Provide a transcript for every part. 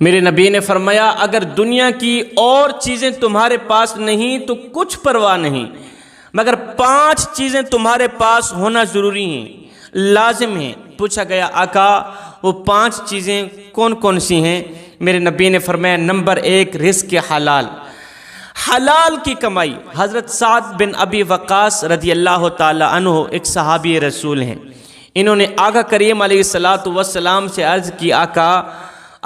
میرے نبی نے فرمایا اگر دنیا کی اور چیزیں تمہارے پاس نہیں تو کچھ پرواہ نہیں، مگر 5 چیزیں تمہارے پاس ہونا ضروری ہیں، لازم ہیں۔ پوچھا گیا آقا وہ 5 چیزیں کون کون سی ہیں؟ میرے نبی نے فرمایا نمبر 1 رزق حلال، حلال کی کمائی۔ حضرت سعد بن ابی وقاص رضی اللہ تعالی عنہ ایک صحابی رسول ہیں، انہوں نے آقا کریم علیہ السلام سے عرض کی آقا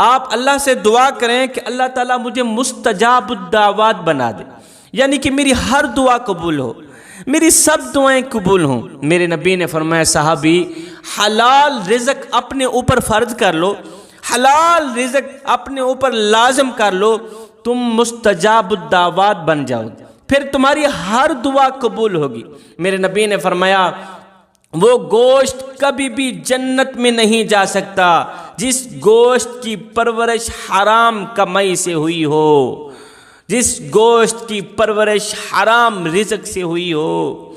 آپ اللہ سے دعا کریں کہ اللہ تعالیٰ مجھے مستجاب الدعوات بنا دے، یعنی کہ میری ہر دعا قبول ہو، میری سب دعائیں قبول ہوں۔ میرے نبی نے فرمایا صحابی حلال رزق اپنے اوپر فرض کر لو، حلال رزق اپنے اوپر لازم کر لو، تم مستجاب الدعوات بن جاؤ، پھر تمہاری ہر دعا قبول ہوگی۔ میرے نبی نے فرمایا وہ گوشت کبھی بھی جنت میں نہیں جا سکتا جس گوشت کی پرورش حرام کمائی سے ہوئی ہو، جس گوشت کی پرورش حرام رزق سے ہوئی ہو۔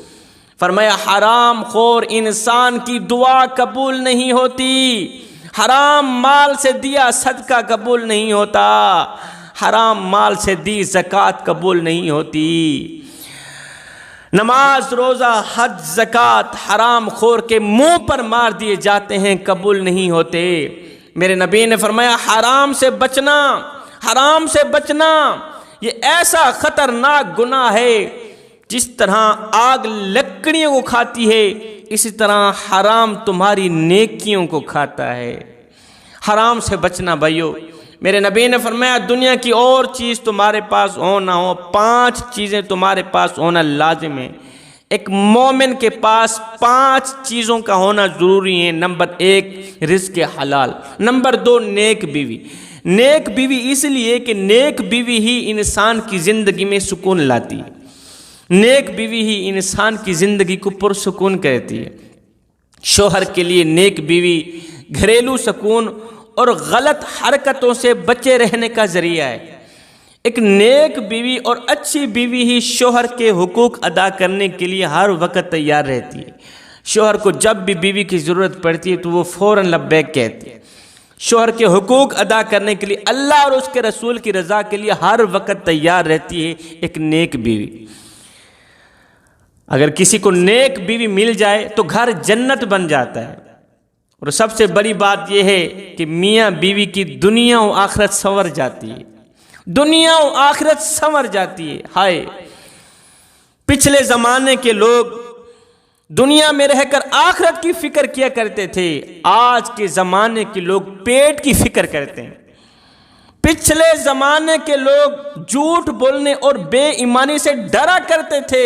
فرمایا حرام خور انسان کی دعا قبول نہیں ہوتی، حرام مال سے دیا صدقہ قبول نہیں ہوتا، حرام مال سے دی زکوٰۃ قبول نہیں ہوتی۔ نماز روزہ حج زکوٰۃ حرام خور کے منہ پر مار دیے جاتے ہیں، قبول نہیں ہوتے۔ میرے نبی نے فرمایا حرام سے بچنا، حرام سے بچنا یہ ایسا خطرناک گناہ ہے جس طرح آگ لکڑیوں کو کھاتی ہے اسی طرح حرام تمہاری نیکیوں کو کھاتا ہے۔ حرام سے بچنا بھائیو۔ میرے نبی نے فرمایا دنیا کی اور چیز تمہارے پاس ہو نہ ہو، 5 چیزیں تمہارے پاس ہونا لازم ہے۔ ایک مومن کے پاس 5 چیزوں کا ہونا ضروری ہے۔ نمبر 1 رزق حلال، نمبر 2 نیک بیوی۔ نیک بیوی اس لیے کہ نیک بیوی ہی انسان کی زندگی میں سکون لاتی ہے، نیک بیوی ہی انسان کی زندگی کو پرسکون کرتی ہے۔ شوہر کے لیے نیک بیوی گھریلو سکون اور غلط حرکتوں سے بچے رہنے کا ذریعہ ہے۔ ایک نیک بیوی اور اچھی بیوی ہی شوہر کے حقوق ادا کرنے کے لیے ہر وقت تیار رہتی ہے۔ شوہر کو جب بھی بیوی کی ضرورت پڑتی ہے تو وہ فوراً لبیک کہتی ہے۔ شوہر کے حقوق ادا کرنے کے لیے اللہ اور اس کے رسول کی رضا کے لیے ہر وقت تیار رہتی ہے ایک نیک بیوی۔ اگر کسی کو نیک بیوی مل جائے تو گھر جنت بن جاتا ہے۔ اور سب سے بڑی بات یہ ہے کہ میاں بیوی کی دنیا و آخرت سنور جاتی ہے، دنیا و آخرت سنور جاتی ہے۔ ہائے پچھلے زمانے کے لوگ دنیا میں رہ کر آخرت کی فکر کیا کرتے تھے، آج کے زمانے کے لوگ پیٹ کی فکر کرتے ہیں۔ پچھلے زمانے کے لوگ جھوٹ بولنے اور بے ایمانی سے ڈرا کرتے تھے،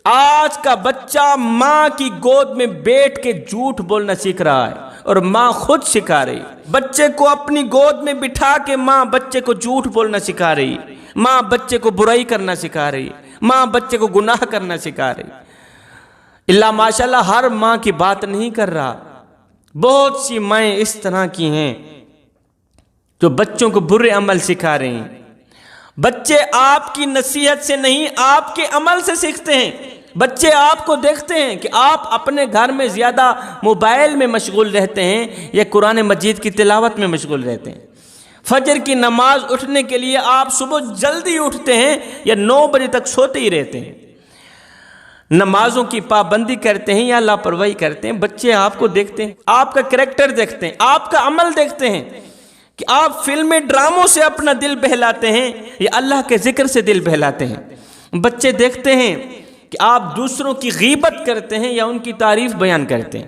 آج کا بچہ ماں کی گود میں بیٹھ کے جھوٹ بولنا سیکھ رہا ہے اور ماں خود سکھا رہی۔ بچے کو اپنی گود میں بٹھا کے ماں بچے کو جھوٹ بولنا سکھا رہی، ماں بچے کو برائی کرنا سکھا رہی، ماں بچے کو گناہ کرنا سکھا رہی۔ اللہ ماشاءاللہ ہر ماں کی بات نہیں کر رہا، بہت سی مائیں اس طرح کی ہیں جو بچوں کو برے عمل سکھا رہی ہیں۔ بچے آپ کی نصیحت سے نہیں آپ کے عمل سے سیکھتے ہیں۔ بچے آپ کو دیکھتے ہیں کہ آپ اپنے گھر میں زیادہ موبائل میں مشغول رہتے ہیں یا قرآن مجید کی تلاوت میں مشغول رہتے ہیں۔ فجر کی نماز اٹھنے کے لیے آپ صبح جلدی اٹھتے ہیں یا 9 بجے تک سوتے ہی رہتے ہیں۔ نمازوں کی پابندی کرتے ہیں یا لاپرواہی کرتے ہیں۔ بچے آپ کو دیکھتے ہیں، آپ کا کریکٹر دیکھتے ہیں، آپ کا عمل دیکھتے ہیں کہ آپ فلمیں ڈراموں سے اپنا دل بہلاتے ہیں یا اللہ کے ذکر سے دل بہلاتے ہیں۔ بچے دیکھتے ہیں کہ آپ دوسروں کی غیبت کرتے ہیں یا ان کی تعریف بیان کرتے ہیں۔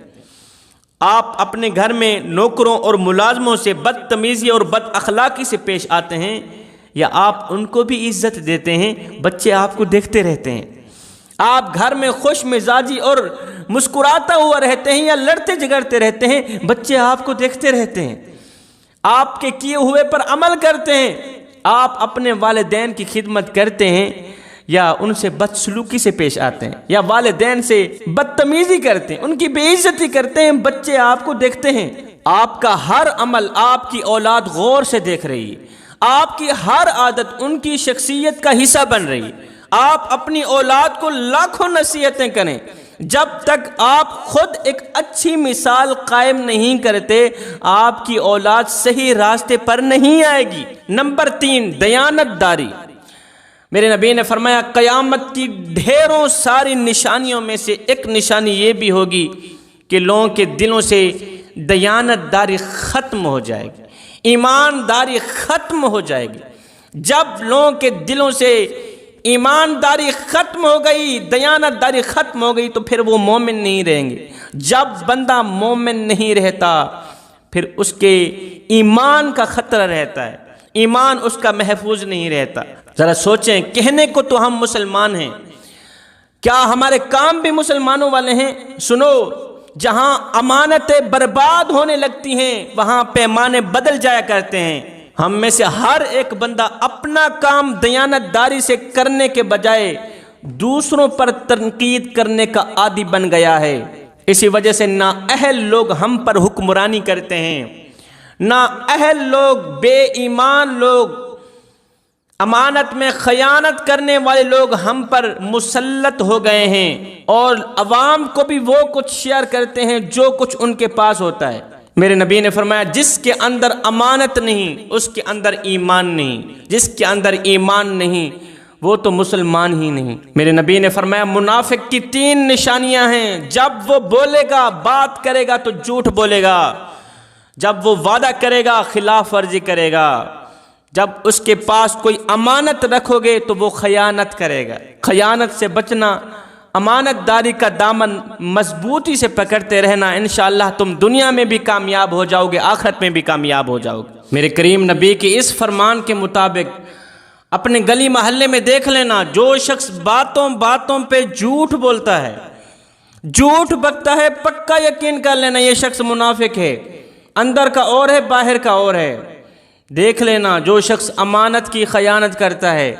آپ اپنے گھر میں نوکروں اور ملازموں سے بدتمیزی اور بد اخلاقی سے پیش آتے ہیں یا آپ ان کو بھی عزت دیتے ہیں۔ بچے آپ کو دیکھتے رہتے ہیں۔ آپ گھر میں خوش مزاجی اور مسکراتا ہوا رہتے ہیں یا لڑتے جھگڑتے رہتے ہیں۔ بچے آپ کو دیکھتے رہتے ہیں، آپ کے کیے ہوئے پر عمل کرتے ہیں۔ آپ اپنے والدین کی خدمت کرتے ہیں یا ان سے بدسلوکی سے پیش آتے ہیں یا والدین سے بدتمیزی کرتے ہیں، ان کی بے عزتی کرتے ہیں۔ بچے آپ کو دیکھتے ہیں۔ آپ کا ہر عمل آپ کی اولاد غور سے دیکھ رہی ہے، آپ کی ہر عادت ان کی شخصیت کا حصہ بن رہی ہے۔ آپ اپنی اولاد کو لاکھوں نصیحتیں کریں، جب تک آپ خود ایک اچھی مثال قائم نہیں کرتے، آپ کی اولاد صحیح راستے پر نہیں آئے گی۔ نمبر 3، دیانت داری۔ میرے نبی نے فرمایا قیامت کی ڈھیروں ساری نشانیوں میں سے ایک نشانی یہ بھی ہوگی کہ لوگوں کے دلوں سے دیانت داری ختم ہو جائے گی، ایمانداری ختم ہو جائے گی۔ جب لوگوں کے دلوں سے ایمانداری ختم ہو گئی، دیانت داری ختم ہو گئی، تو پھر وہ مومن نہیں رہیں گے۔ جب بندہ مومن نہیں رہتا پھر اس کے ایمان کا خطرہ رہتا ہے، ایمان اس کا محفوظ نہیں رہتا۔ ذرا سوچیں، کہنے کو تو ہم مسلمان ہیں، کیا ہمارے کام بھی مسلمانوں والے ہیں؟ سنو، جہاں امانتیں برباد ہونے لگتی ہیں وہاں پیمانے بدل جایا کرتے ہیں۔ ہم میں سے ہر ایک بندہ اپنا کام دیانت داری سے کرنے کے بجائے دوسروں پر تنقید کرنے کا عادی بن گیا ہے۔ اسی وجہ سے نااہل لوگ ہم پر حکمرانی کرتے ہیں، نااہل لوگ، بے ایمان لوگ، امانت میں خیانت کرنے والے لوگ ہم پر مسلط ہو گئے ہیں، اور عوام کو بھی وہ کچھ شیئر کرتے ہیں جو کچھ ان کے پاس ہوتا ہے۔ میرے نبی نے فرمایا جس کے اندر امانت نہیں اس کے اندر ایمان نہیں، جس کے اندر ایمان نہیں وہ تو مسلمان ہی نہیں۔ میرے نبی نے فرمایا منافق کی 3 نشانیاں ہیں، جب وہ بولے گا، بات کرے گا تو جھوٹ بولے گا، جب وہ وعدہ کرے گا خلاف ورزی کرے گا، جب اس کے پاس کوئی امانت رکھو گے تو وہ خیانت کرے گا۔ خیانت سے بچنا، امانت داری کا دامن مضبوطی سے پکڑتے رہنا، انشاءاللہ تم دنیا میں بھی کامیاب ہو جاؤ گے، آخرت میں بھی کامیاب ہو جاؤ گے۔ میرے کریم نبی کے اس فرمان کے مطابق اپنے گلی محلے میں دیکھ لینا، جو شخص باتوں باتوں پہ جھوٹ بولتا ہے، جھوٹ بکتا ہے، پکا یقین کر لینا یہ شخص منافق ہے، اندر کا اور ہے باہر کا اور ہے۔ دیکھ لینا جو شخص امانت کی خیانت کرتا ہے،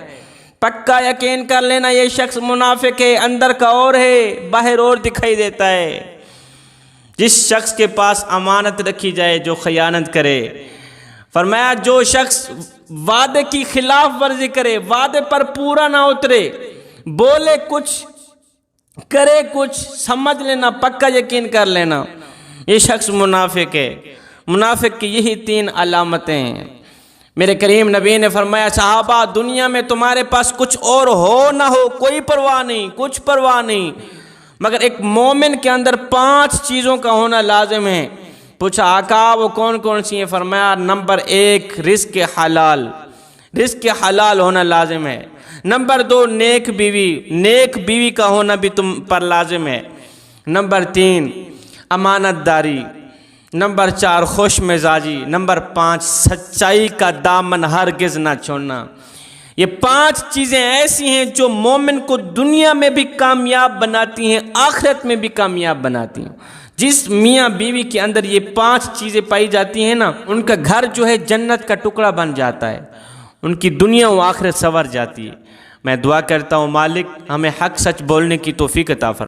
پکا یقین کر لینا یہ شخص منافق ہے، اندر کا اور ہے باہر اور دکھائی دیتا ہے۔ جس شخص کے پاس امانت رکھی جائے جو خیانت کرے، فرمایا جو شخص وعدے کی خلاف ورزی کرے، وعدے پر پورا نہ اترے، بولے کچھ کرے کچھ، سمجھ لینا، پکا یقین کر لینا یہ شخص منافق ہے۔ منافق کی یہی 3 علامتیں ہیں۔ میرے کریم نبی نے فرمایا صحابہ دنیا میں تمہارے پاس کچھ اور ہو نہ ہو کوئی پرواہ نہیں، کچھ پرواہ نہیں، مگر ایک مومن کے اندر 5 چیزوں کا ہونا لازم ہے۔ پوچھا آقا وہ کون کون سی ہیں؟ فرمایا نمبر 1 رزق حلال، رزق حلال ہونا لازم ہے۔ نمبر 2 نیک بیوی، نیک بیوی کا ہونا بھی تم پر لازم ہے۔ نمبر 3 امانت داری، نمبر 4 خوش مزاجی، نمبر 5 سچائی کا دامن ہرگز نہ چھوڑنا۔ یہ 5 چیزیں ایسی ہیں جو مومن کو دنیا میں بھی کامیاب بناتی ہیں، آخرت میں بھی کامیاب بناتی ہیں۔ جس میاں بیوی کے اندر یہ 5 چیزیں پائی جاتی ہیں نا، ان کا گھر جو ہے جنت کا ٹکڑا بن جاتا ہے، ان کی دنیا و آخرت سنور جاتی ہے۔ میں دعا کرتا ہوں مالک ہمیں حق سچ بولنے کی توفیق عطا فرمائے۔